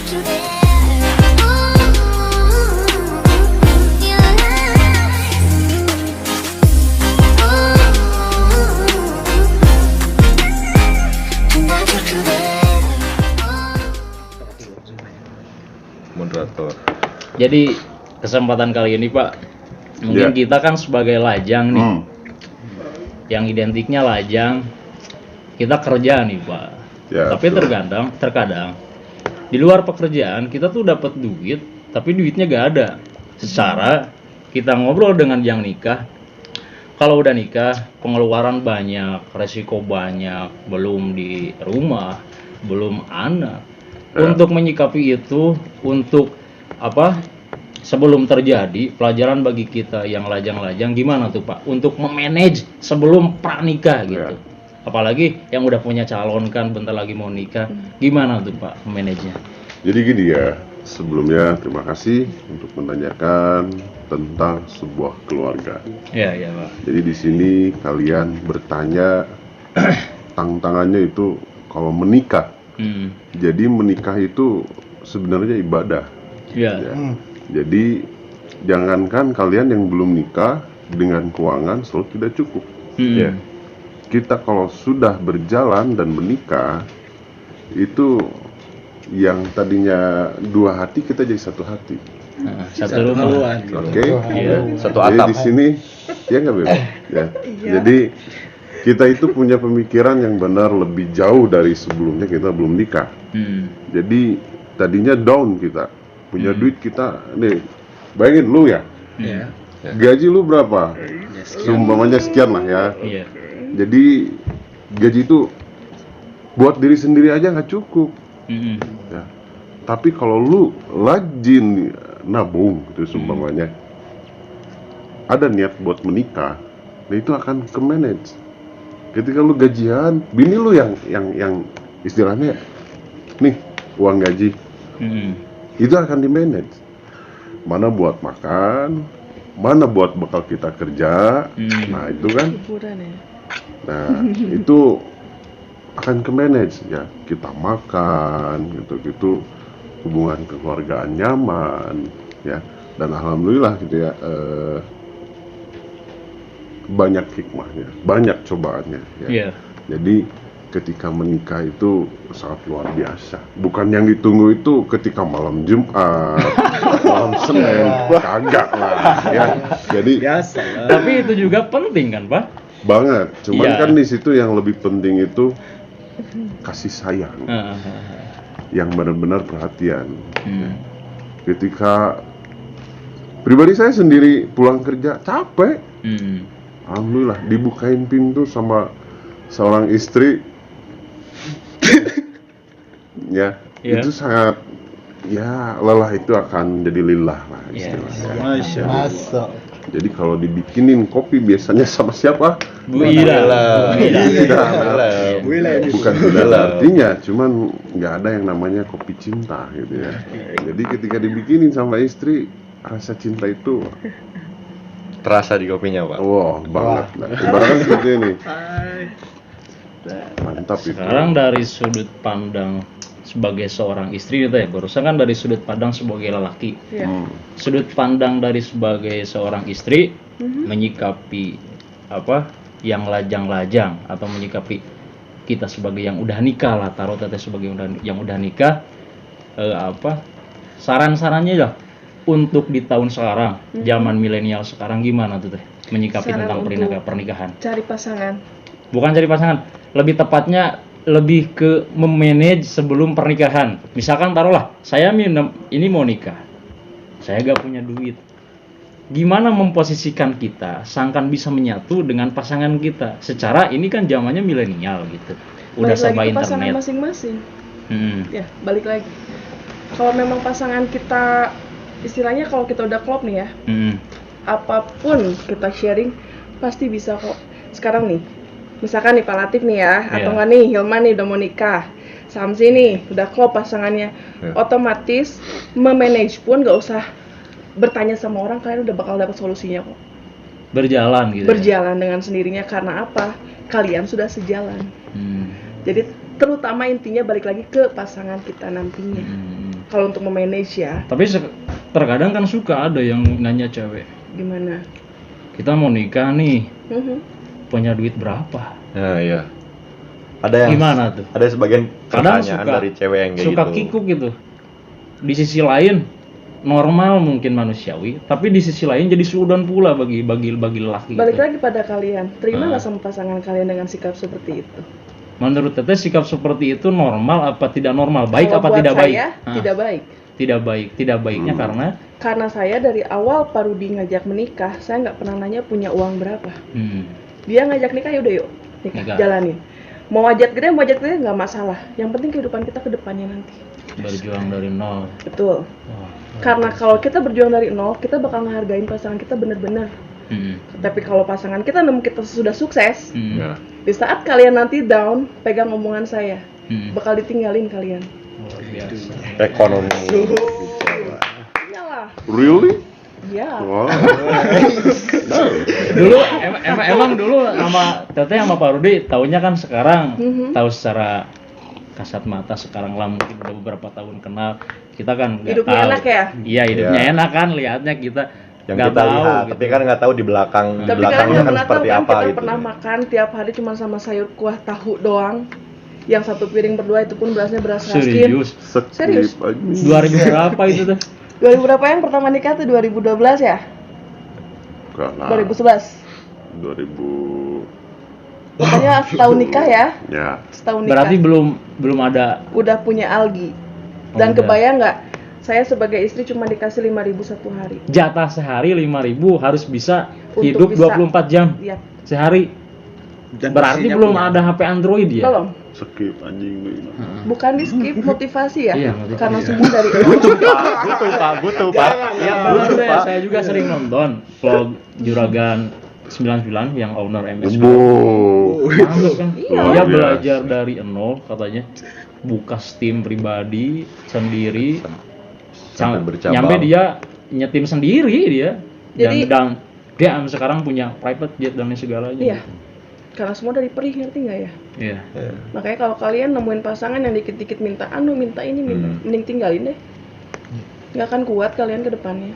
Moderator. Jadi kesempatan kali ini Pak, mungkin kita kan sebagai lajang nih, yang identiknya lajang, kita kerja nih Pak. Tapi terkadang di luar pekerjaan kita tuh dapat duit, tapi duitnya gak ada. Secara kita ngobrol dengan yang nikah, kalau udah nikah pengeluaran banyak, resiko banyak, belum di rumah, belum anak. Untuk menyikapi itu, untuk apa? Sebelum terjadi, pelajaran bagi kita yang lajang-lajang gimana tuh Pak? Untuk memanage sebelum pranikah gitu. Apalagi yang udah punya calon kan bentar lagi mau nikah, gimana tuh Pak memanagenya? Jadi gini ya, sebelumnya terima kasih untuk menanyakan tentang sebuah keluarga. Iya Pak. Jadi di sini kalian bertanya tantangannya itu kalau menikah. Jadi menikah itu sebenarnya ibadah. Ya. Jadi jangankan kalian yang belum nikah dengan keuangan selalu tidak cukup. Ya. Kita kalau sudah berjalan dan menikah itu yang tadinya dua hati kita jadi satu hati. Satu rumah. Oke. Satu atap. Jadi di sini ya nggak Beb? Ya. Jadi kita itu punya pemikiran yang benar lebih jauh dari sebelumnya kita belum nikah. Jadi tadinya down kita, punya duit kita, nih bayangin lu ya, gaji lu berapa? Seumpamanya sekian lah ya. Jadi gaji itu buat diri sendiri aja nggak cukup. Ya. Tapi kalau lu rajin nabung gitu seumpamanya, ada niat buat menikah, nah itu akan ke manage. Ketika lu gajian, bini lu yang istilahnya nih uang gaji, itu akan di manage. Mana buat makan, mana buat bekal kita kerja, nah itu kan, nah itu akan ke manage ya. Kita makan, gitu hubungan kekeluargaan nyaman, ya. Dan alhamdulillah gitu ya. Banyak hikmahnya, banyak cobaannya ya. Jadi ketika menikah itu sangat luar biasa. Bukan yang ditunggu itu ketika malam Jumat, malam Senin, kagak lah ya. Jadi biasa. Tapi itu juga penting kan Pak? Banget. Cuman kan di situ yang lebih penting itu kasih sayang. Yang benar-benar perhatian. Ketika pribadi saya sendiri pulang kerja capek. Alhamdulillah dibukain pintu sama seorang istri ya, itu sangat ya, lelah itu akan jadi lillah lah istilahnya. Jadi kalau dibikinin kopi biasanya sama siapa? Bu Ira. Bukan tidak artinya, cuman nggak ada yang namanya kopi cinta gitu ya. Jadi ketika dibikinin sama istri, rasa cinta itu Terasa di kopinya Pak. Wah, banget. Nah, ibaratnya seperti ini. Mantap itu. Sekarang dari sudut pandang sebagai seorang istri gitu ya, barusan kan dari sudut pandang sebagai lelaki. Sudut pandang dari sebagai seorang istri menyikapi apa yang lajang-lajang atau menyikapi kita sebagai yang udah nikah lah, taruh teteh sebagai yang udah nikah, saran-sarannya lah untuk di tahun sekarang, zaman milenial sekarang gimana tuh teh menyikapi tentang pernikahan? Cari pasangan. Bukan cari pasangan, lebih tepatnya lebih ke memanage sebelum pernikahan. Misalkan taruhlah saya ini mau nikah, saya gak punya duit. Gimana memposisikan kita sangkan bisa menyatu dengan pasangan kita? Secara ini kan zamannya milenial gitu, udah serba internet. Pasangan masing-masing. Ya balik lagi. Kalau memang pasangan kita istilahnya kalau kita udah klop nih ya, apapun kita sharing pasti bisa kok. Sekarang nih, misalkan nih Pak Latif nih ya, atau nggak nih Hilman nih udah mau nikah, Samsi nih udah klop pasangannya, otomatis memanage pun nggak usah bertanya sama orang, kalian udah bakal dapat solusinya kok. Berjalan gitu. Berjalan dengan sendirinya karena apa? Kalian sudah sejalan. Jadi terutama intinya balik lagi ke pasangan kita nantinya. Kalau untuk memanage ya. Tapi terkadang kan suka ada yang nanya cewek. Gimana? Kita mau nikah nih. Punya duit berapa? Nah, iya. Ada yang gimana tuh? Ada sebagian kadang pertanyaan suka, dari cewek yang kayak suka gitu. kikuk gitu. Di sisi lain normal mungkin manusiawi, tapi di sisi lain jadi suudan pula bagi lelaki. Balik gitu. lagi pada kalian, terima nggak sama pasangan kalian dengan sikap seperti itu? Menurut Teteh sikap seperti itu normal apa tidak normal? Baik Kalau apa buat tidak saya, baik? tidak baik. Tidak baik. Tidak baiknya karena saya dari awal Pak Rudi ngajak menikah, saya nggak pernah nanya punya uang berapa. Dia ngajak nikah, yaudah yuk nikah. Jalanin. Mau wajat gede nggak masalah. Yang penting kehidupan kita ke depannya nanti. Berjuang dari nol. Betul. Karena kalau kita berjuang dari nol, kita bakal ngehargain pasangan kita bener-bener. Tapi kalau pasangan kita nemu kita sudah sukses, di saat kalian nanti down, pegang omongan saya, bakal ditinggalin kalian. Luar biasa. Ekonomi. Iyalah. Really? Iya. Wow. Dulu emang dulu sama Teteh sama Pak Rudi taunya kan sekarang tahu secara kasat mata sekarang lah, mungkin udah beberapa tahun kenal, kita kan nggak hidupnya tahu. enak ya? Iya, hidupnya enak kan, lihatnya kita Yang nggak kita tahu lihat, gitu. tapi kan nggak tahu di belakang Tapi kalian belakangnya nggak kan pernah tahu seperti kan, apa kita gitu. pernah makan tiap hari cuma sama sayur kuah tahu doang. Yang satu piring berdua itu pun berasnya beras raskin. Serius. Serius. 2000 berapa itu tuh? 2000 berapa yang pertama nikah tuh 2012 ya? Enggak lah. 2011. 2000. Pokoknya setahun nikah ya? Ya. Setahun nikah. Berarti belum ada. Udah punya algi. Dan udah. kebayang nggak? Saya sebagai istri cuma dikasih 5.000 satu hari. Jatah sehari 5.000 harus bisa Untuk hidup bisa. 24 jam Iya. sehari. Berarti belum ada HP Android ya? Belum. Skip anjing lu. Bukan di skip, motivasi ya? Iya, motivasi. Karena semua dari butuh pak. Ya benar deh, saya juga sering nonton vlog Juragan 99 yang owner MS. Mantap kan? Iya. Dia belajar dari nol katanya, buka Steam pribadi sendiri, Sampai bercabang. nyampe dia nyetim sendiri dia. Jadi- dan dia sekarang punya private jet dan lain segalanya. Iya. Karena semua dari perih, ngerti nggak ya? Iya. Makanya kalau kalian nemuin pasangan yang dikit-dikit minta minta ini, mending tinggalin deh. Nggak akan kuat kalian ke depannya.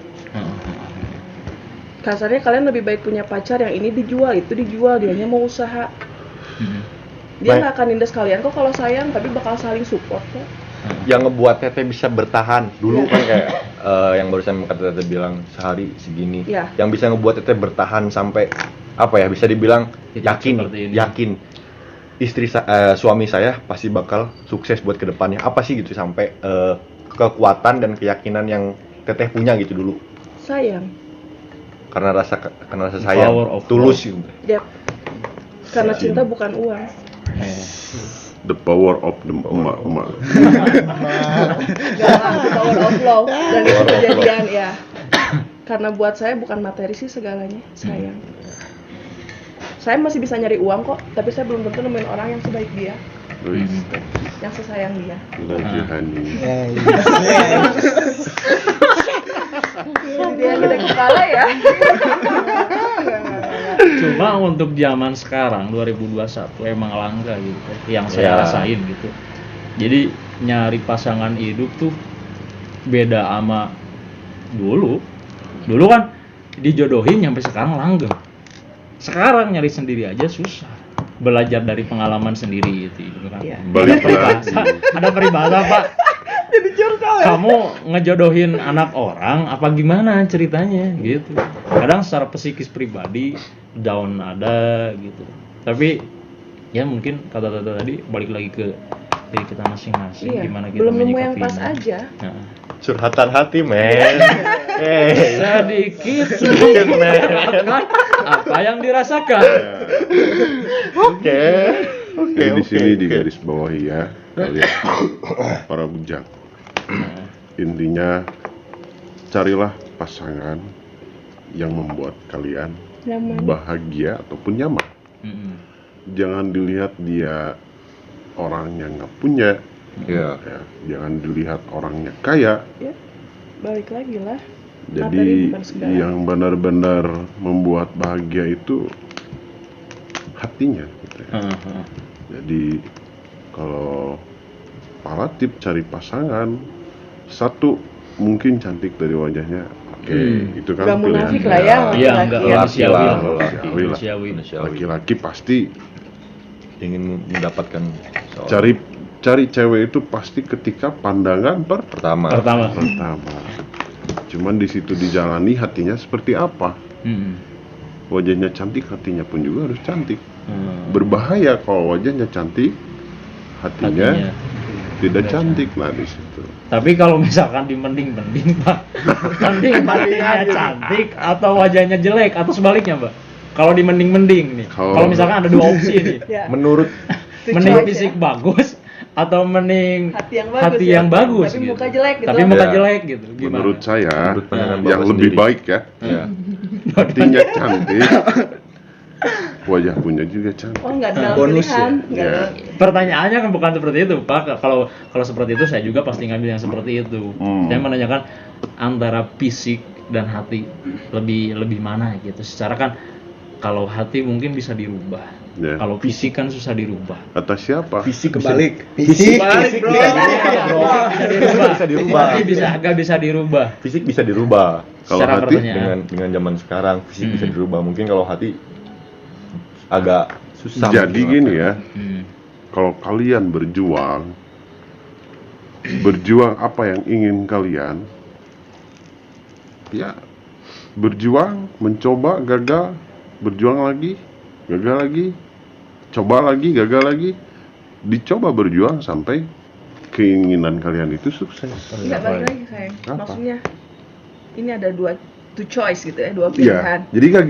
Kasarnya kalian lebih baik punya pacar yang ini dijual, itu dijual, dianya mau usaha. Dia nggak akan nindas kalian kok kalau sayang, tapi bakal saling support kok. Yang ngebuat Teteh bisa bertahan dulu kan kayak yang barusan kata Teteh bilang sehari segini. Iya. Yang bisa ngebuat Teteh bertahan sampai apa ya, bisa dibilang Tidak seperti ini. yakin suami saya pasti bakal sukses buat kedepannya. Apa sih gitu sampai kekuatan dan keyakinan yang Teteh punya gitu dulu? Sayang. Karena rasa sayang Power of tulus love. gitu. Yap. Karena cinta bukan uang. The power of the emak-emak. Gak, the power of love. Dan itu kejadian ya. Karena buat saya bukan materi sih segalanya, sayang. Saya masih bisa nyari uang kok, tapi saya belum tentu nemuin orang yang sebaik dia, yang sesayang dia. Lagi Hani. Dia gede kepala ya. Cuma untuk zaman sekarang 2021 emang langka gitu yang saya rasain gitu. Jadi nyari pasangan hidup tuh beda sama dulu. Dulu kan dijodohin sampai sekarang langgeng. Sekarang nyari sendiri aja susah. Belajar dari pengalaman sendiri gitu kan. Iya. Balik lagi. Ada peribahasa, Pak. Jadi curcol ya. Kamu ngejodohin anak orang apa gimana ceritanya gitu. Kadang secara psikis pribadi down ada gitu. Tapi ya mungkin kata-kata tadi balik lagi ke diri kita masing-masing, Iya. gimana kita Belum nemu yang menyikapinya. pas aja. Nah, Curhatan hati, men. sedikit men. apa yang dirasakan. Oke. Jadi di sini di garis bawahi ya, kalian para bujang. Intinya carilah pasangan yang membuat kalian Nyaman. bahagia ataupun nyaman. Jangan dilihat dia orang yang nggak punya, Iya. ya. Jangan dilihat orangnya kaya. Ya. Balik lagi lah. Jadi bukan segala. yang benar-benar membuat bahagia itu hatinya. Gitu ya. Jadi kalau para tip cari pasangan, satu mungkin cantik dari wajahnya, oke, itu kan Gak munafik lah pilihan. ya, Iya, laki-laki enggak ya. manusiawi lah. Manusiawi lah. Manusiawi. Laki-laki pasti ingin mendapatkan cari cewek itu pasti ketika pandangan pertama. Pertama. Cuman di situ dijalani hatinya seperti apa. Hmm. Wajahnya cantik, hatinya pun juga harus cantik. Berbahaya kalau wajahnya cantik, hatinya tidak cantik. Nah di situ. Tapi kalau misalkan di mending Pak, mending hatinya cantik atau wajahnya jelek atau sebaliknya Pak? Kalau di mending nih, kalau misalkan ada dua opsi nih, Ya. Menurut mending choice fisik ya. bagus atau mending Hati yang bagus ya. Tapi gitu. muka jelek gitu. Tapi muka Ya. jelek gitu. Gimana? Menurut saya Menurut pandangan yang Bapak lebih sendiri. baik ya, ya, hatinya cantik, wajah punya juga cantik. Oh nggak ada dalam Bonus pilihan. ya? Nggak Ya. ada. Pertanyaannya kan bukan seperti itu Pak. Kalau seperti itu saya juga pasti ngambil yang seperti itu. Saya menanyakan antara fisik dan hati lebih mana gitu. Secara kan kalau hati mungkin bisa dirubah. Ya. Kalau fisik kan susah dirubah. Atas siapa? Fisik kebalik. Fisik bro. bisa dirubah. Hati agak bisa dirubah. Fisik bisa dirubah. Kalau Secara hati pertanyaan. Dengan zaman sekarang fisik bisa dirubah. Mungkin kalau hati agak susah. Jadi mungkin gini ya, Hmm. kalau kalian berjuang apa yang ingin kalian, ya berjuang, mencoba, gagal, berjuang lagi, gagal lagi, coba lagi, gagal lagi, dicoba berjuang sampai keinginan kalian itu sukses. Nggak balik lagi sayang. Apa? Maksudnya ini ada two choice gitu ya, dua Ya, pilihan. jadi kayak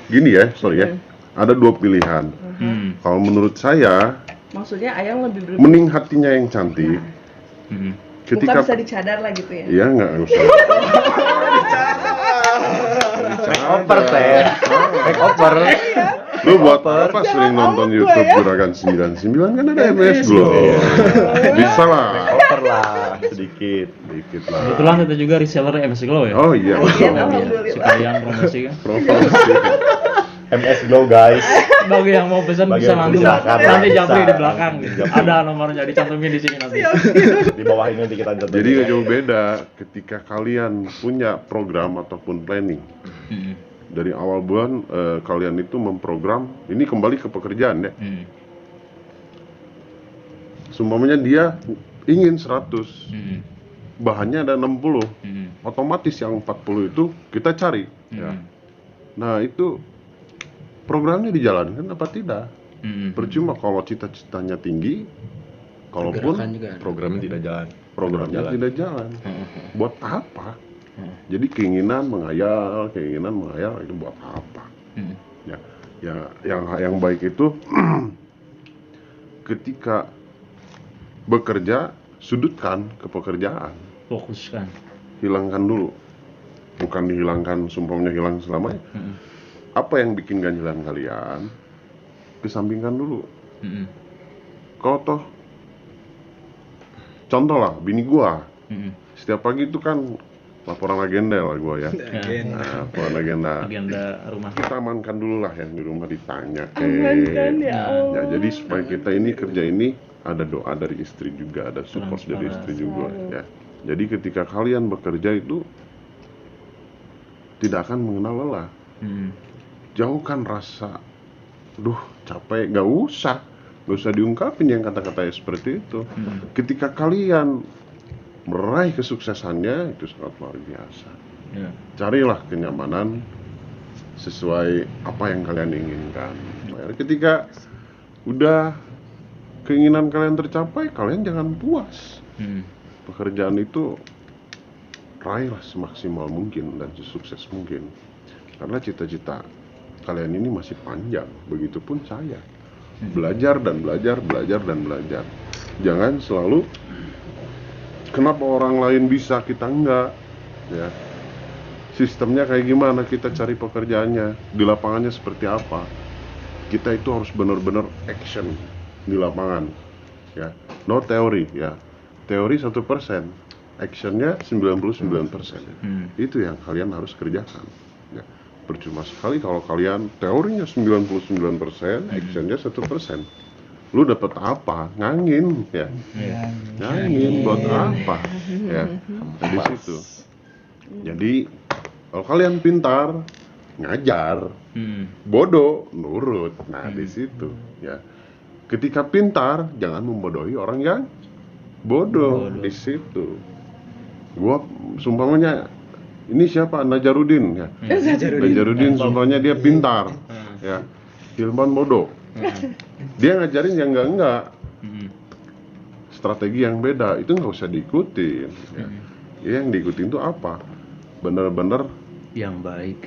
gini ya, sorry ya, ada dua pilihan. Hmm. Kalau menurut saya, Maksudnya ayang lebih mending hatinya yang cantik. Hmm. bukan Ketika bisa dicadar lah gitu ya. iya nggak usah. Over teh. Make over. Lu buat apa sering nonton YouTube Juragan 99 kan ada MS Glow. Bisa lah. Over lah sedikit. Dikit lah. Kebetulan kita juga reseller MS Glow ya. Oh iya. Alhamdulillah. Sekalian promosi kan. Promosi. MS Glow guys. Bagi yang mau pesan Bagi bisa yang nanti silakan. nanti japri Bisa. di belakang. Ada nomornya dicantumin di sini nanti. Di bawah ini nanti kita catat. Jadi nggak jauh beda ketika kalian punya program ataupun planning. Hmm. Dari awal bulan kalian itu memprogram, ini kembali ke pekerjaan ya. Hmm. Sumpamanya dia ingin 100, Hmm. bahannya ada 60. Hmm. Otomatis yang 40 itu kita cari. Ya. Hmm. Nah itu programnya dijalankan apa tidak? Hmm. Percuma kalau cita-citanya tinggi, kalaupun Pergerakan juga. Programnya tidak jalan. programnya Jalan. tidak jalan. Buat apa? Jadi keinginan menghayal itu buat apa? Hmm. Ya, yang baik itu ketika bekerja sudutkan ke pekerjaan, Fokuskan. hilangkan dulu, bukan dihilangkan sumpahnya hilang selamanya. Hmm. Apa yang bikin ganjilan kalian kesampingkan dulu. Hmm. Kalau toh contoh lah bini gua Hmm. setiap pagi itu kan laporan agenda lah gua ya. Nah, laporan agenda. Agenda rumah. Kita amankan dulu lah yang di rumah ditanya. Amankan ya Ya, Allah. jadi supaya kita ini kerja ini ada doa dari istri juga, ada support dari istri juga ya. Jadi ketika kalian bekerja itu tidak akan mengenal lelah. Hmm. Jauhkan rasa capek, gak usah diungkapin yang kata-katanya seperti itu. Ketika kalian meraih kesuksesannya itu sangat luar biasa. Ya. Carilah kenyamanan sesuai apa yang kalian inginkan. Ketika udah keinginan kalian tercapai, kalian jangan puas. Hmm. Pekerjaan itu raihlah semaksimal mungkin dan sesukses mungkin. Karena cita-cita kalian ini masih panjang, begitupun saya. Belajar dan belajar. Jangan selalu kenapa orang lain bisa kita enggak, ya. Sistemnya kayak gimana, kita cari pekerjaannya, di lapangannya seperti apa. Kita itu harus benar-benar action di lapangan, ya. No teori, ya. Teori 1%, actionnya 99%. Itu yang kalian harus kerjakan, ya. Percuma sekali kalau kalian teorinya 99%, actionnya 1%. lu dapat apa? Ngangin ya. Ngangin buat apa? Ya. Di situ. Jadi kalau kalian pintar, ngajar. Bodoh, nurut. Nah, di situ ya. Ketika pintar, jangan membodohi orang yang bodoh. Di situ. Gua sumpamanya ini siapa? Najarudin ya. Najarudin sumpahnya dia pintar. Ya. Hilman bodoh. Dia ngajarin yang enggak. Strategi yang beda itu nggak usah diikutin. Ya. Yang diikutin itu apa? Benar-benar yang baik,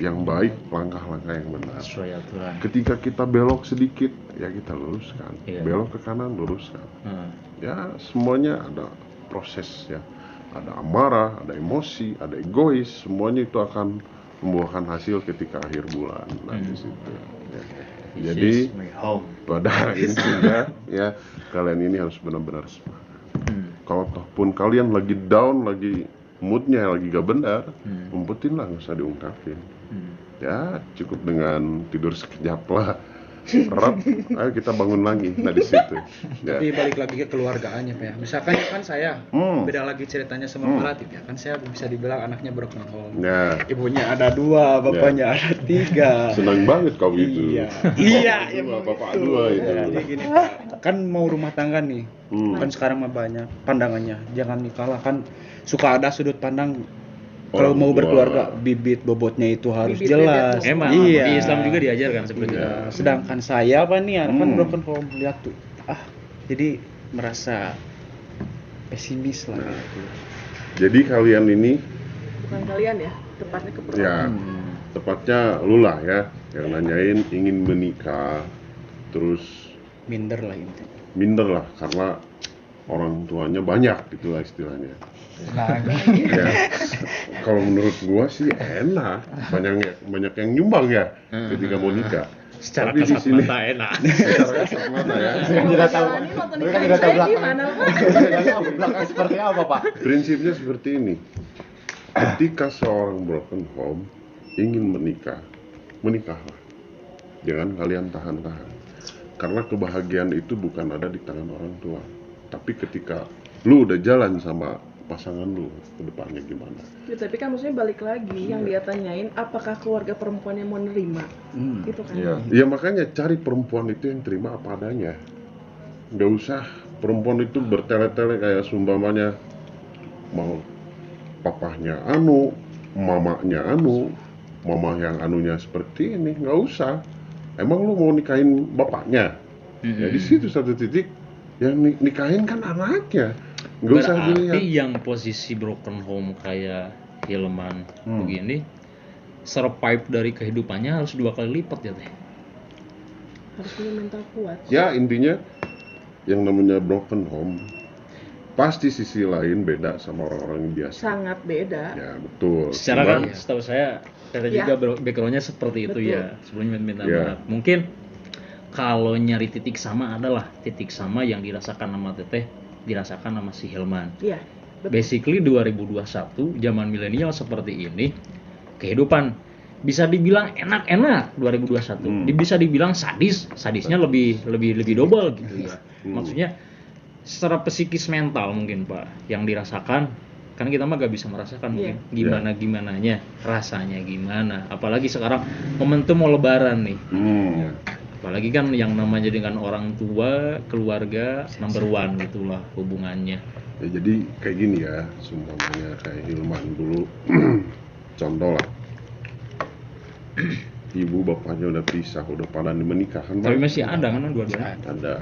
langkah-langkah yang benar. sesuai aturan. Ketika kita belok sedikit, ya kita luruskan. Belok ke kanan, luruskan. Ya semuanya ada proses ya. Ada amarah, ada emosi, ada egois. Semuanya itu akan membuahkan hasil ketika akhir bulan. Nah di situ. Ya. Jadi pada intinya ya kalian ini harus benar-benar semangat. Kalau pun kalian lagi down, lagi moodnya lagi gak benar, umpetin lah, nggak usah diungkapin. Ya cukup dengan tidur sekejap lah, rap, ayo kita bangun lagi. Nah di situ. Ya. Tapi balik lagi ke keluargaannya Pak ya. Misalkan kan saya beda lagi ceritanya sama Pak Latif ya. Kan saya bisa dibilang anaknya broken home. Ya. Ibunya ada 2, bapaknya ada 3. Senang banget kau gitu. Iya, bapak 2 itu. Jadi gini Pak, kan mau rumah tangga nih. Kan sekarang mah banyak pandangannya. Jangan nikah lah, kan suka ada sudut pandang kalau mau berkeluarga, bibit bobotnya itu harus jelas. Emang iya. di Islam juga diajarkan seperti itu. Sedangkan saya apa nih, kan broken home, lihat tuh, jadi merasa pesimis lah. Gitu. Jadi kalian ini, Bukan kalian ya, tepatnya ke ya, tepatnya lu lah ya, yang nanyain ingin menikah, terus Minder lah intinya. minder lah karena orang tuanya banyak gitulah istilahnya. Ya, kalau menurut gua sih enak, banyak yang nyumbang ya ketika mau nikah. Secara Tapi di kasat sini- mata enak. Secara kasat mata ya. Tidak tahu. Ini nonton Mereka nikahin tidak tahu saya belakang. gimana Pak? Belakang seperti apa Pak? Prinsipnya seperti ini. Ketika seorang broken home ingin menikah, menikahlah. Jangan kalian tahan-tahan. Karena kebahagiaan itu bukan ada di tangan orang tua. Tapi ketika lu udah jalan sama pasangan lu, ke depannya gimana? Ya, tapi kan maksudnya balik lagi yang dia tanyain apakah keluarga perempuan yang mau nerima, gitu kan? Ya makanya cari perempuan itu yang terima apa adanya. Nggak usah perempuan itu bertele-tele kayak sumpamanya mau papahnya anu, mamanya anu, mama yang anunya seperti ini, nggak usah. Emang lu mau nikahin bapaknya? Ya di situ satu titik yang nikahin kan anaknya. Nggak usah dilihat. Berarti yang posisi broken home kayak Hilman begini, survive dari kehidupannya harus 2 kali lipat ya teh. Harus punya mental kuat. Ya intinya yang namanya broken home pasti sisi lain beda sama orang-orang yang biasa. Sangat beda. Ya betul. Secara Cuman, kan setahu saya Teteh Ya. juga backgroundnya seperti itu Betul. ya. Sebelumnya minta Ya. maaf. Mungkin kalau nyari titik sama adalah titik sama yang dirasakan sama Teteh, dirasakan sama si Hilman. Iya. Betul. Basically 2021 zaman milenial seperti ini, kehidupan bisa dibilang enak-enak 2021. Bisa dibilang sadisnya lebih double gitu ya. Maksudnya secara psikis mental mungkin Pak yang dirasakan, kan kita mah gak bisa merasakan mungkin gimananya, rasanya gimana. Apalagi sekarang momentum mau lebaran nih. Apalagi kan yang namanya dengan orang tua, keluarga number one gitulah hubungannya. ya jadi kayak gini ya, semuanya kayak Hilman dulu. Contoh lah. Ibu bapaknya udah pisah, udah pada menikah kan. Tapi Bang? masih ada kan dua-duanya. Ada.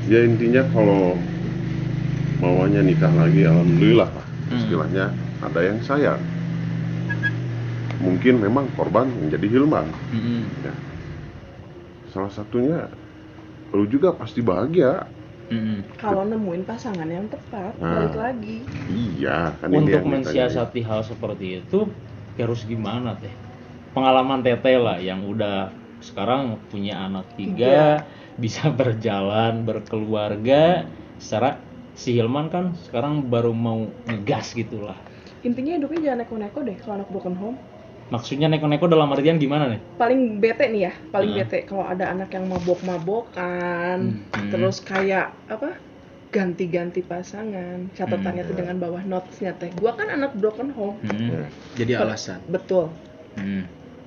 Ya intinya kalau maunya nikah lagi, alhamdulillah lah. Istilahnya ada yang sayang. Mungkin memang korban yang jadi Hilman. Ya. Salah satunya, lu juga pasti bahagia. Kalau nemuin pasangan yang tepat, balik lagi. Iya, kan ini Untuk yang mensiasati hal seperti itu ya harus gimana teh? Pengalaman Teteh lah yang udah sekarang punya anak 3, bisa berjalan, berkeluarga. Secara si Hilman kan sekarang baru mau ngegas gitulah. Intinya hidupnya jangan neko-neko deh kalau anak broken home. Maksudnya neko-neko dalam artian gimana nih? Paling bete nih ya, paling bete kalau ada anak yang mabok-mabokan, terus kayak apa? Ganti-ganti pasangan, catatannya tuh dengan bawah notesnya teh. Gua kan anak broken home. Jadi alasan. Betul.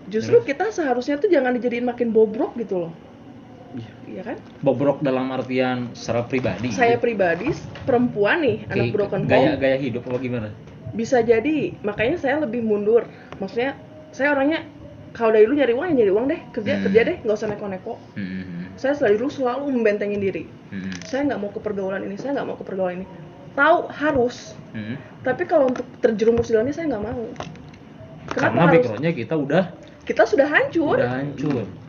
Justru kita seharusnya tuh jangan dijadiin makin bobrok gitu loh. Iya kan? Bobrok dalam artian secara pribadi. Saya pribadi perempuan nih, anak broken home. Gaya hidup apa gimana? Bisa jadi, makanya saya lebih mundur. Maksudnya saya orangnya kalau dari dulu nyari uang ya nyari uang deh, kerja deh, nggak usah neko-neko. Saya selalu membentengin diri. Saya nggak mau ke pergaulan ini, saya nggak mau ke pergaulan ini. Tahu harus, tapi kalau untuk terjerumus di dalamnya saya nggak mau. Karena backgroundnya kita sudah hancur.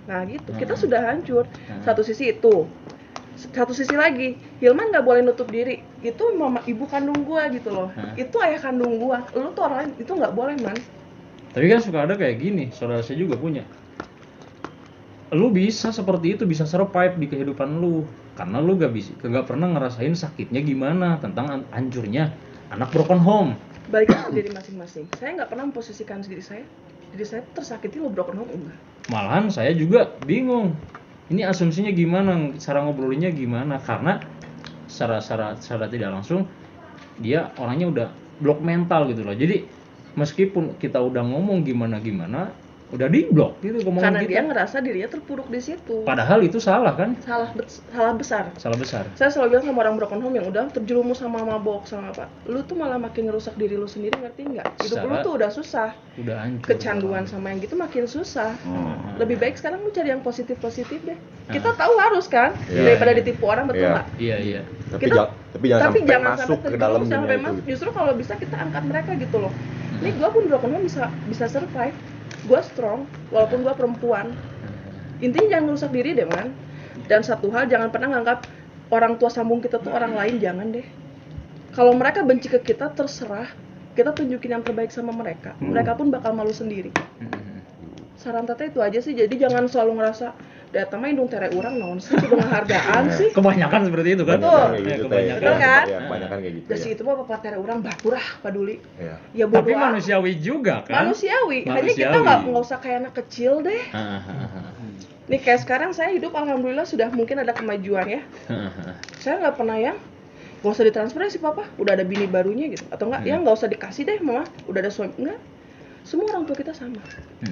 Nah gitu, kita sudah hancur. Satu sisi itu. Satu sisi lagi, Hilman nggak boleh nutup diri. Itu mama ibu kandung gua gitu loh. Itu ayah kandung gua. Lu tuh orang lain itu nggak boleh, man. Tapi kan suka ada kayak gini, saudara saya juga punya. Lu bisa seperti itu, bisa survive di kehidupan lu karena lu gak pernah ngerasain sakitnya gimana tentang hancurnya anak broken home. Balik ke diri masing-masing. Saya nggak pernah memposisikan diri saya tersakiti lo broken home enggak. Malahan saya juga bingung. Ini asumsinya gimana, cara ngobrolinnya gimana? Karena secara tidak langsung dia orangnya udah blok mental gitu loh. Jadi meskipun kita udah ngomong gimana udah di blok gitu ngomong karena kita. Dia ngerasa dirinya terpuruk di situ. Padahal itu salah kan? Salah besar. Saya selalu bilang sama orang broken home yang udah terjerumus sama mabok sama apa, lu tuh malah makin ngerusak diri lu sendiri, ngerti nggak? Hidup lu tuh udah susah, udah hancur, kecanduan sama yang gitu makin susah. Lebih baik sekarang lu cari yang positif deh. Kita tahu harus kan daripada ditipu orang, betul nggak? Iya. Tapi jangan sampai masuk ke dalam dunia itu. Justru kalau bisa kita angkat mereka gitu loh. Ini gua pun broken home bisa survive. Gua strong walaupun gua perempuan. Intinya jangan merusak diri deh, man. Dan satu hal, jangan pernah nganggap orang tua sambung kita tuh orang lain, jangan deh. Kalau mereka benci ke kita, terserah. Kita tunjukin yang terbaik sama mereka. Mereka pun bakal malu sendiri. Saran tete itu aja sih. Jadi jangan selalu ngerasa datang main dong tere urang naon sih kudu ngahargaan sih. Kebanyakan seperti itu kan? Betul kan? Kebanyakan kayak gitu. Dari itu mah bapak tere urang baturah paduli. Ya bodoh. Tapi manusiawi juga kan? Manusiawi. Hanya kita nggak usah kayak anak kecil deh. Nih kayak sekarang saya hidup alhamdulillah sudah mungkin ada kemajuan ya. Saya nggak pernah yang nggak usah ditransfer sih papa, udah ada bini barunya gitu, atau enggak ya nggak usah dikasih deh mama, udah ada suami, enggak. Semua orang tua kita sama.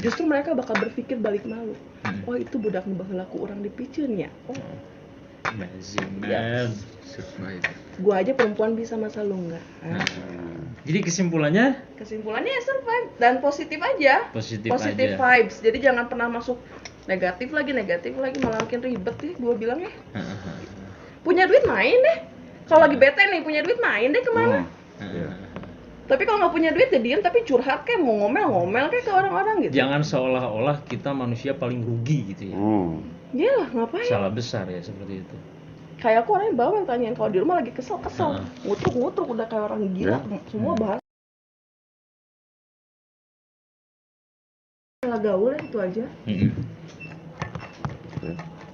Justru mereka bakal berpikir balik malu. Oh itu budak ngebahulaku orang dipicunnya. Oh. Amazing man. Gua aja perempuan bisa, masa lu enggak? Jadi kesimpulannya ya survive dan positif aja. Positif vibes. Jadi jangan pernah masuk negatif lagi malah makin ribet nih gua bilang ya. Punya duit main deh. Kalau lagi bete nih punya duit main deh kemana? Tapi kalau nggak punya duit ya diam, tapi curhat kayak mau ngomel kayak ke orang-orang gitu. Jangan seolah-olah kita manusia paling rugi gitu ya. Iyalah, ngapain? Salah besar ya seperti itu. Kayak aku orangnya bawel tanyain kalau di rumah lagi kesel, ngutruk udah kayak orang gila, semua bahas. Lah gaul itu aja.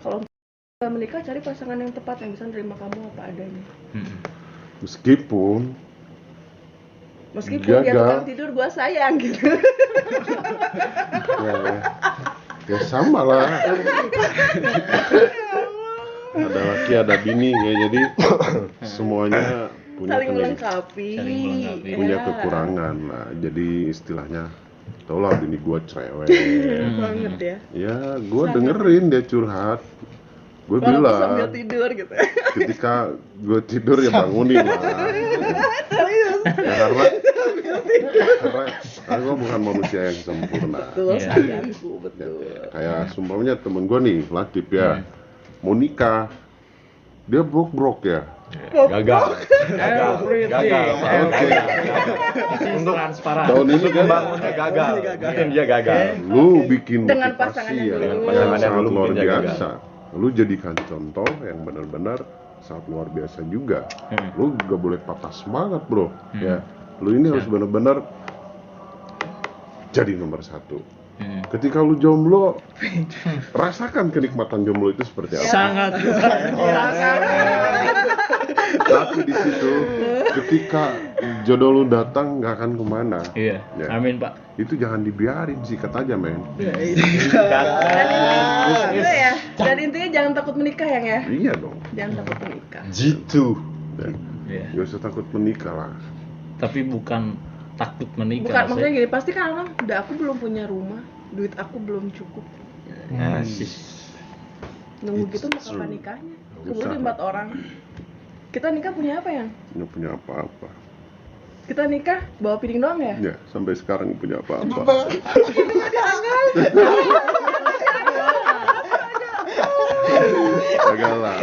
Kalau menikah cari pasangan yang tepat yang bisa nerima kamu apa adanya. Meskipun dia tukang tidur gua sayang gitu. ya sama lah. Ada laki ada bini ya, jadi semuanya punya saling melengkapi. Punya kekurangan lah. Jadi istilahnya tau lah bini gua cerewet. Banget ya. Ya gua dengerin dia curhat. Gue bilang sambil tidur gitu. Ketika gue tidur ya bangunin lah. Ya, karena gue bukan manusia yang sempurna. Betul, sayangku, betul. Kayak sumpahnya temen gue nih, Latif ya, mau nikah, dia brok ya. Gagal. Untuk transparan. Tahun ini kan bangunnya gagal. Dia gagal. Lu bikin dengan motivasi pasangan yang sangat luar biasa. Lu jadikan contoh yang benar-benar sangat luar biasa juga. Lu gak boleh patah semangat bro. Ya, lu ini harus benar-benar jadi nomor satu. Ketika lu jomblo, rasakan kenikmatan jomblo itu seperti apa. Sangat. Tapi di situ ketika jodoh lu datang nggak akan kemana. Iya. Ya. Amin, Pak. Itu jangan dibiarin, sikat aja men. Dan intinya jangan takut menikah ya. Iya dong. Jangan takut menikah. Jitu. Ya. Iya. Gak usah takut menikah lah. Tapi bukan takut menikah. Bukan, maksudnya gini, pasti kan orang udah aku belum punya rumah, duit aku belum cukup. Asik. Nunggu It's gitu mau kapan true. nikahnya? Nggak Keburu usah. 4 orang. Kita nikah punya apa ya? Nggak punya apa-apa. Kita nikah bawa piring doang ya? Ya, sampai sekarang nggak punya apa-apa. Gagal lah.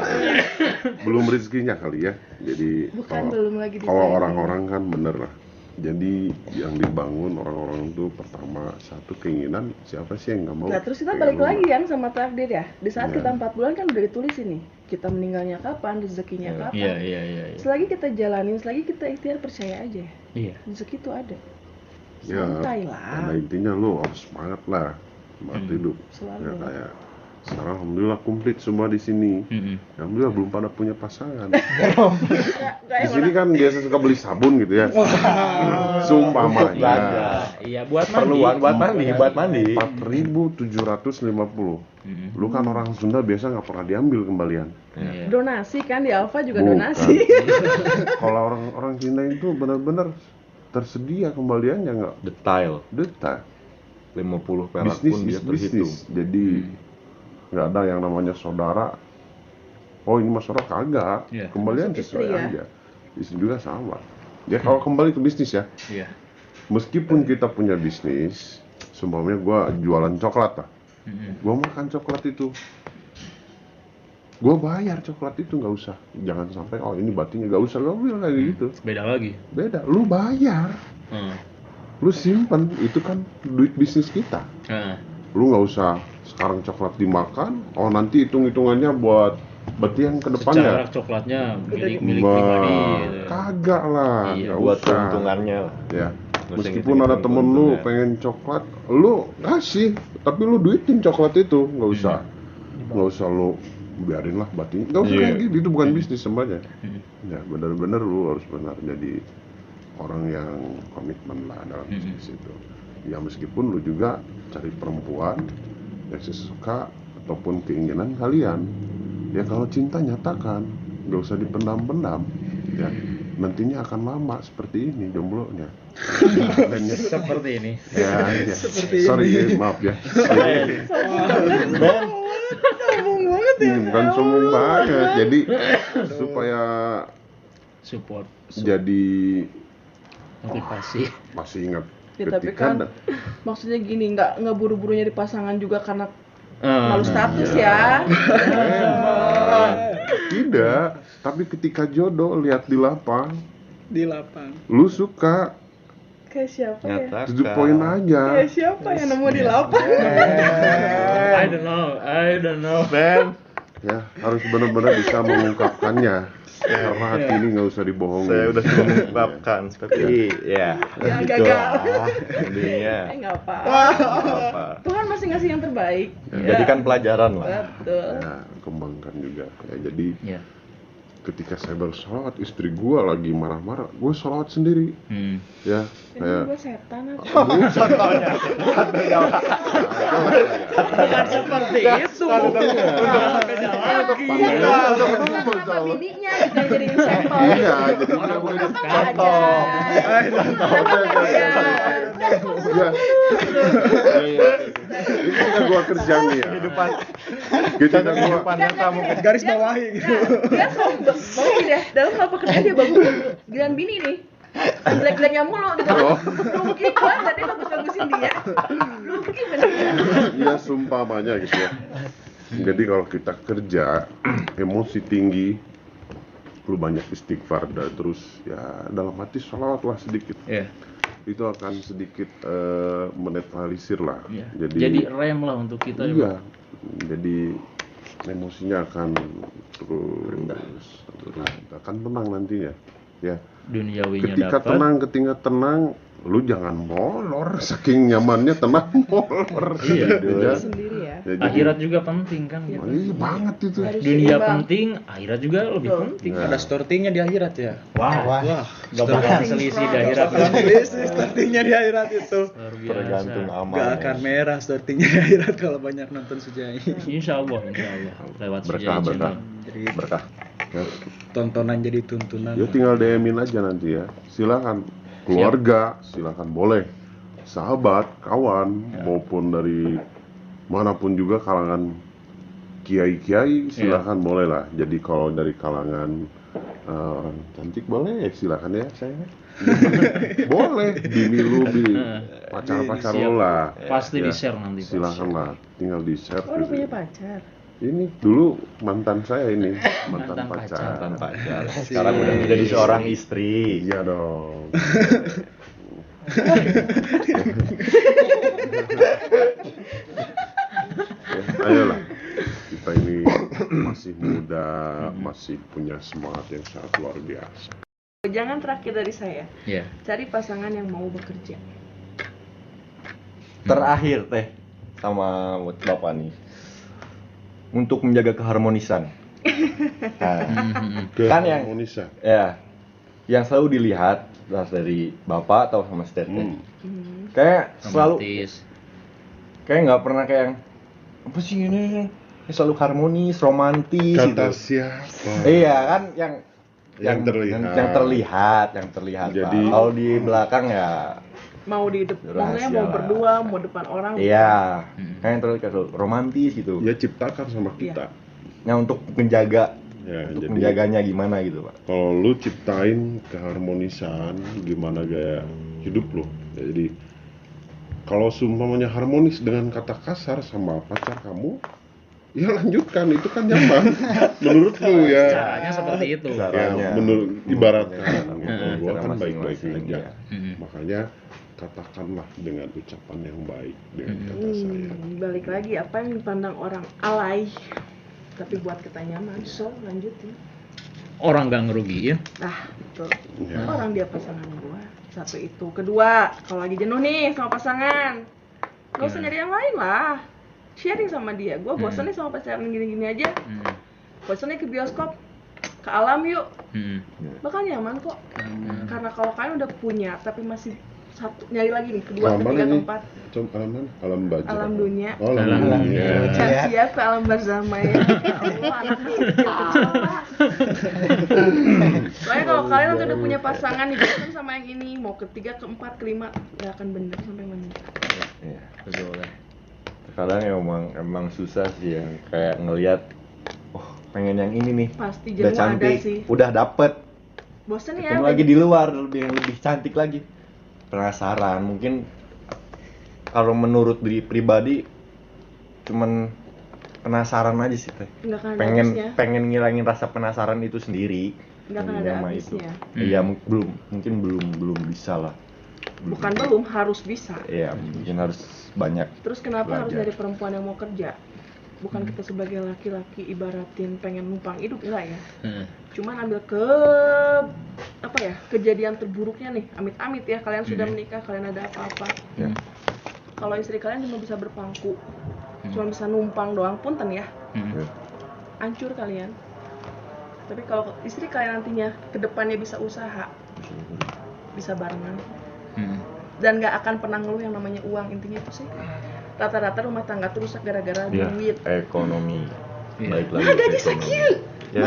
Belum rezekinya kali ya. Jadi Bukan, belum lagi kalau ditanya. orang-orang kan bener lah. Jadi yang dibangun orang-orang itu pertama satu keinginan, siapa sih yang nggak mau? Nah terus kita pengen balik rumah? lagi kan sama takdir ya. Di saat Iya. kita 4 bulan kan udah ditulis ini. Kita meninggalnya kapan, rezekinya kapan. Iya. Selagi kita jalanin, selagi kita ikhtiar percaya aja. Iya. Rezeki itu ada. Ya, Santai pada lah. intinya lo harus semangat lah, semangat hidup. Selalu. Ya kayak sekarang alhamdulillah komplit semua di sini. Alhamdulillah belum pada punya pasangan. Di sini kan biasa suka beli sabun gitu ya. Seumpamanya Iya, buat Perluan buat mandi, buat mandi. 4.750. Lu kan orang Sunda biasa nggak pernah diambil kembalian. Iya. Donasi kan di Alfa juga Bukan. donasi. Kalau orang Cina itu benar-benar tersedia kembaliannya nggak Detail. detail. 50 perak pun dia terhitung. Bisnis. Jadi nggak ada yang namanya saudara. Oh ini mas saudara kagak. Iya. Kembalian Masuk sesuai istri ya? aja. Istri juga sama. Ya kalau kembali ke bisnis ya. Iya. Meskipun kita punya bisnis, seumpamanya gua jualan coklat lah. Gua makan coklat itu. Gua bayar coklat itu nggak usah. Jangan sampai oh ini batinya nggak usah. Gak bilang kayak gitu. Beda lagi. Beda. Lu bayar. Lu simpen. Itu kan duit bisnis kita. Lu nggak usah sekarang coklat dimakan, oh nanti hitung-hitungannya buat berarti yang Secara kedepannya coklatnya milik Wah, pribadi gitu. kagak lah, Iya, nggak Buat usah. keuntungannya. Ya, Nggak usah meskipun ada ngitung-ngitung temen lu keuntungan. pengen coklat, lu kasih, tapi lu duitin coklat itu, nggak usah lu biarin lah berarti, nggak usah Iya. kayak gitu, itu bukan bisnis semuanya. Ya benar-benar lu harus benar jadi orang yang komitmen lah dalam bisnis itu. Ya meskipun lu juga cari perempuan yang sesuka ataupun keinginan kalian, ya kalau cinta nyatakan, nggak usah dipendam-pendam, ya nantinya akan lama seperti ini jomblonya. Dan ya, Seperti ini. ya, sorry ya, maaf ya. Sombong banget ya. Bukan sombong banget, jadi supaya Support, jadi motivasi. masih ingat Ya, tapi ketika kan maksudnya gini, nggak buru-buru nyari pasangan juga karena Ah, malu status ya. tidak, tapi ketika jodoh lihat di lapang, Di lapang. lu suka Kayak siapa ya? Nyatakan. 7 poin aja. Kayak siapa yang nemu di lapang? I don't know. Ben, Ya harus benar-benar bisa mengungkapkannya. Karena hati ini nggak usah dibohongin. saya udah coba mengungkapkan, tapi ya, Ya, gitu gagal. lah. Intinya, Nggak apa. apa. Tuhan masih ngasih yang terbaik. Jadikan pelajaran lah. Betul. Ya, kembangkan juga. Ya, jadi Ya. ketika saya bersolawat, istri gua lagi marah-marah, gue solawat sendiri. Ya, Ini kayak gue setan apa? Bukan seperti itu. Kenapa bininya gitu yang jadi sampel? iya, jadi dia boleh Contoh. ya. Ini ketika gua kerja nih ya. Ketika gua Kehidupannya kamu Garis bawahi gitu. Dia sombong banget ya. Dalam hal pekerjaan dia bagus. Giliran bini nih. Jelek-jeleknya mulu gitu. Lu mungkin gua nggak dia bagus-bagusin dia. Lu mungkin bener. ya sumpamanya gitu ya. Jadi kalau kita kerja emosi tinggi, lu banyak istighfar dan terus ya dalam hati sholawatlah sedikit. Iya. Itu akan sedikit menetralisir lah. Iya. Jadi rem lah untuk kita. ya, iya. Pak. Jadi emosinya akan terus akan tenang nantinya. Ya. Duniawinya Ketika tenang, lu jangan molor. Saking nyamannya tenang molor. Iya. Ya. Sendiri ya. Ya, jadi- Akhirat juga penting kan gitu. Iya banget itu. Harus Dunia seimbang. penting, akhirat juga lebih Betul. penting. Nah. Ada stortingnya di akhirat ya. Wah, gak bakalan selisih di akhirat. Stortingnya di akhirat itu. Luar biasa. Tergantung amal. Gak akan merah stortingnya di akhirat kalau banyak nonton Sujai. Insya Allah lewat Berkah, Sujai berkah. Channel. Jadi Berkah. Ya, tontonan jadi tuntunan. ya tinggal DM-in aja nanti ya. Silakan keluarga, silakan boleh. Sahabat, kawan maupun dari manapun juga kalangan kiai-kiai silakan boleh lah. Jadi kalau dari kalangan orang cantik boleh silakan ya saya. Boleh bini lu, pacar-pacar lu lah. Pasti Ya, di-share nanti. Pak. silakan lah, tinggal di-share. Oh, lu punya pacar? Ini dulu mantan saya ini, mantan Mantan pacar. Mantan pacar. Sekarang udah menjadi seorang istri. Iya dong. Ya, ayolah, kita ini masih muda, masih punya semangat yang sangat luar biasa. Jangan terakhir dari saya. Iya. Cari pasangan yang mau bekerja. Terakhir teh sama buat bapak nih, untuk menjaga keharmonisan. Nah, kan yang Harmonisan. ya yang selalu dilihat dari bapak atau sama Sterte, kayak selalu Romantis. kayak nggak pernah kayak yang, apa sih ini selalu harmonis, romantis Kata gitu. siapa? Iya kan Yang terlihat. yang terlihat. Jadi- Pak. Kalau di belakang ya Mau di depan, Rahasia maksudnya mau lah. berdua, mau depan orang. iya, kayak yang terlihat kayak romantis gitu. Ya ciptakan sama kita. Nah untuk menjaga Ya, untuk jadi menjaganya gimana gitu Pak? kalau lu ciptain keharmonisan, gimana gaya hidup lu. Ya, jadi kalau seumpamanya harmonis dengan kata kasar sama pacar kamu, ya lanjutkan, itu kan nyaman. Menurutku ya. Caranya seperti itu. Cara- Ya, Caranya. menurut ibaratkan, Cara gua kan masing-masing, baik-baik aja. ya. Makanya katakanlah dengan ucapan yang baik, dengan kata sayang. Balik lagi, apa yang dipandang orang alay, tapi buat kita nyaman, so lanjutin. Orang gak ngerugiin. Nah, betul. Ya. Orang dia pasangan gua. Satu itu. Kedua, kalau lagi jenuh nih sama pasangan, gak usah nyari yang lain lah. Sharing sama dia. Gua bosan nih sama pacaran gini-gini aja. Bosan nih ke bioskop, ke alam yuk. Bakal nyaman kok. Karena kalau kalian udah punya, tapi masih satu nyari lagi nih, kedua, Alam mana ketiga, nih? keempat. Coba alam mana? Alam baja. Alam dunia. Oh, alam Alam dunia. dunia. Cari siapa alam bersama ya. Oh, anak kecil-kecil, Pak. Soalnya kalau kalian nanti udah punya pasangan nih, bosan sama yang ini, mau ketiga, keempat, kelima, gak akan bener sampai menikah. Iya. Betul. Kadang emang susah sih yang kayak ngelihat, oh pengen yang ini nih, Pasti udah jenuh ada cantik, sih. udah dapet, Bosan ya. ketemu lagi di luar lebih cantik lagi, penasaran. Mungkin kalau menurut diri pribadi, cuman penasaran aja sih teh. Nggak akan ada Pengen habisnya. pengen ngilangin rasa penasaran itu sendiri. Nggak akan ada Sama habisnya. Iya mungkin belum bisa lah. Bukan belum, harus bisa. Iya mungkin harus banyak. Terus kenapa harus Belajar. dari perempuan yang mau kerja? Bukan kita sebagai laki-laki ibaratin pengen numpang hidup, enggak ya. Cuman ambil apa ya, kejadian terburuknya nih, amit-amit ya, kalian sudah menikah, kalian ada apa-apa. Ya. Kalau istri kalian cuma bisa berpangku, cuma bisa numpang doang, punten ya, Ya. hancur kalian. Tapi kalau istri kalian nantinya kedepannya bisa usaha, bisa barengan, dan nggak akan pernah ngeluh yang namanya uang. Intinya itu sih, rata-rata rumah tangga tuh rusak gara-gara Ya, duit. ekonomi. Iya. Baik lagi. Nah, gaji ekonomi. sekian, Ya.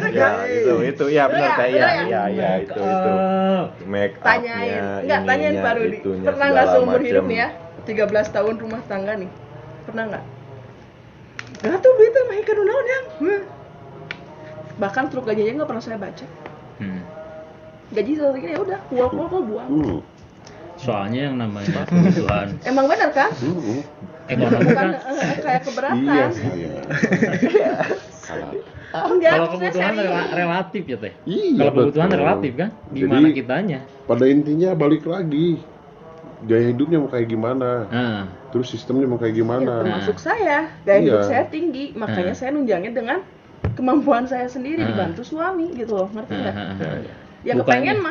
Ya, itu ya benar Bener teh ya? ya itu make up-nya, Tanyain, nggak tanyain ininya, Pak Rudi, itunya, pernah nggak segala seumur hidup macem. nih ya, 13 tahun rumah tangga nih, pernah nggak? Nggak tuh duitnya mah ikan naon yang, bahkan truk gajinya nggak pernah saya baca. Gaji segini ya udah, kual buang. Soalnya yang namanya kebutuhan Emang benar kan? ekonomi Bukan kan kayak keberatan. Iya saya. Enggak, kalau maksudnya kebutuhan serius. relatif ya teh. Iya, Kalau kebutuhan betul. relatif kan, gimana Jadi, kitanya? Pada intinya balik lagi, gaya hidupnya mau kayak gimana, Nah, terus sistemnya mau kayak Ya, gimana. termasuk saya, gaya hidup Iya. saya tinggi, makanya saya nunjangin dengan kemampuan saya sendiri, dibantu suami gitu loh, ngerti nggak? Ya kepengen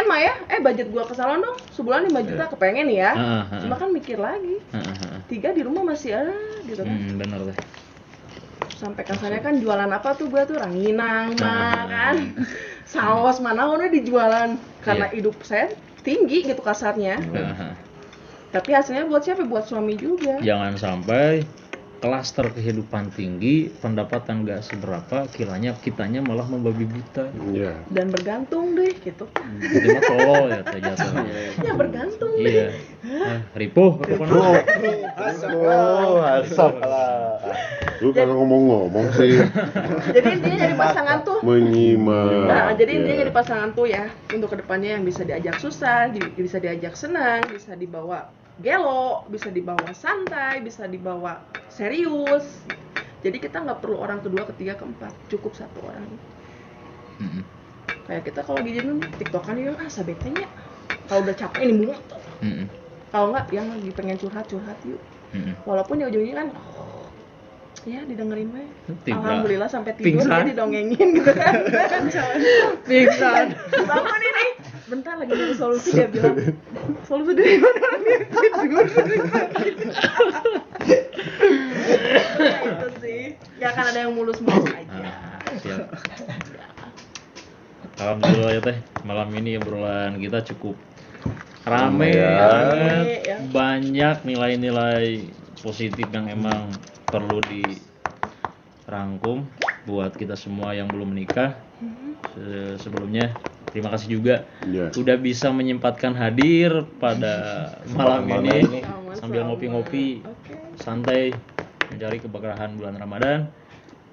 mah ya, budget gua ke salon dong sebulan 5 juta, kepengen ya. Cuma kan mikir lagi. 3 di rumah masih ada gitu kan. Bener deh. Sampai kasarnya kan jualan apa tuh gua tuh ranginang mah kan. Saus mana udah dijualan karena hidup saya tinggi gitu kasarnya. Tapi hasilnya buat siapa? Buat suami juga. Jangan sampai klaster kehidupan tinggi, pendapatan nggak seberapa, kitanya malah membabi buta. Iya. Dan bergantung deh gitu. Itu mah tolol ya terjatuh. Ya bergantung deh. Iya. Ripuh, asap lah. Lu kagak ngomong-ngomong sih. Jadi intinya jadi pasangan tuh. Menyimak. Nah, jadi intinya jadi pasangan tuh ya untuk kedepannya yang bisa diajak susah, bisa diajak senang, bisa dibawa gelo, bisa dibawa santai, bisa dibawa serius. Jadi kita nggak perlu orang kedua, ketiga, keempat, cukup satu orang. Kayak kita kalau lagi jenuh tiktokan yuk, sabetenya. Kalau udah capek ini mulut. Kalau nggak yang lagi pengen curhat yuk. Walaupun ya ujungnya kan, ya didengerin mah. Alhamdulillah sampai tidur dia didongengin gitu kan. Pingsan. Bangun ini. Bentar lagi nyari solusi, dia bilang. Solusi dari mana? Tidur. Itu sih. Ya kan ada yang mulus-mulus aja. Siap. Alhamdulillah ya teh, malam ini obrolan kita cukup rame banget, banyak nilai-nilai positif yang emang perlu dirangkum buat kita semua yang belum menikah. Sebelumnya terima kasih juga udah bisa menyempatkan hadir pada malam ini sambil ngopi-ngopi santai mencari keberkahan bulan Ramadan.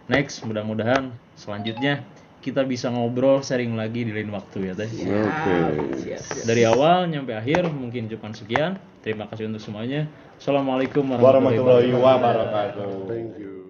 Next, mudah-mudahan selanjutnya kita bisa ngobrol sharing lagi di lain waktu ya teh. Dari awal nyampe akhir mungkin cuma sekian. Terima kasih untuk semuanya. Assalamualaikum warahmatullahi wabarakatuh. Thank you.